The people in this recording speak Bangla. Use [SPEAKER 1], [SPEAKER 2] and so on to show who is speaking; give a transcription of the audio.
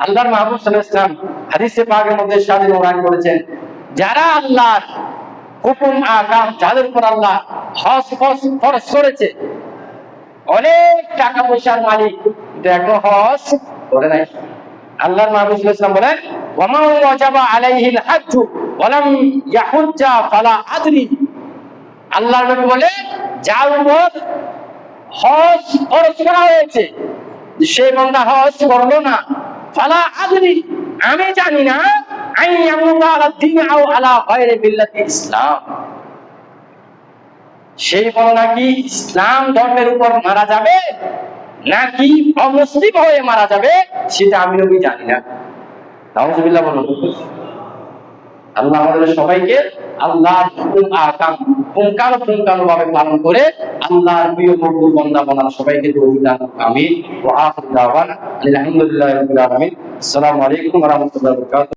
[SPEAKER 1] আল্লাহর মাহবুব সাল্লাল্লাহু আলাইহি ওয়াসাল্লাম হাদিসে পাকের মধ্যে ইরশাদ করেছেন, যারা আল্লাহর হুকুম আহকাম যাদের উপর আল্লাহ হজ ফরজ করেছে, অনেক টাকা পয়সার মালিক দেখো হজ করে নাই। আল্লাহর মাহবুব সাল্লাল্লাহু আলাইহি ওয়াসাল্লাম বলেন, ওয়ামা ওয়াজাবা আলাইহিল হজ্জ ওয়ালাম ইয়াহুজ্জা ফালা আদরি। আল্লাহর নবী বলে, যার উপর হজ ফরজ করা হয়েছে সে বান্দা হজ করলো না, ফালা আদরি, আমি জানি না আইয়ামুতা আলা দ্বীন আও আলা গায়রি মিল্লাতি ইসলাম, সেই বলে নাকি ইসলাম ধর্মের উপর মারা যাবে নাকি অমুসলিম হয়ে মারা যাবে, সেটা আমি নবী জানি না। নাউজুবিল্লাহ বলুন। আল্লাহ আমাদের সবাইকে আল্লাহর হুকুম আহকাম পুঙ্খানুপুঙ্খানুভাবে পালন করে আল্লাহর প্রিয় মকবুল বান্দা বানানো সবাইকে তৌফিক দান করুন। আমিন। ওয়া আখিরু দাওয়ানা আলহামদুলিল্লাহি রাব্বিল আলামিন। আসসালামু আলাইকুম ওয়া রাহমাতুল্লাহি ওয়া বারাকাতুহু।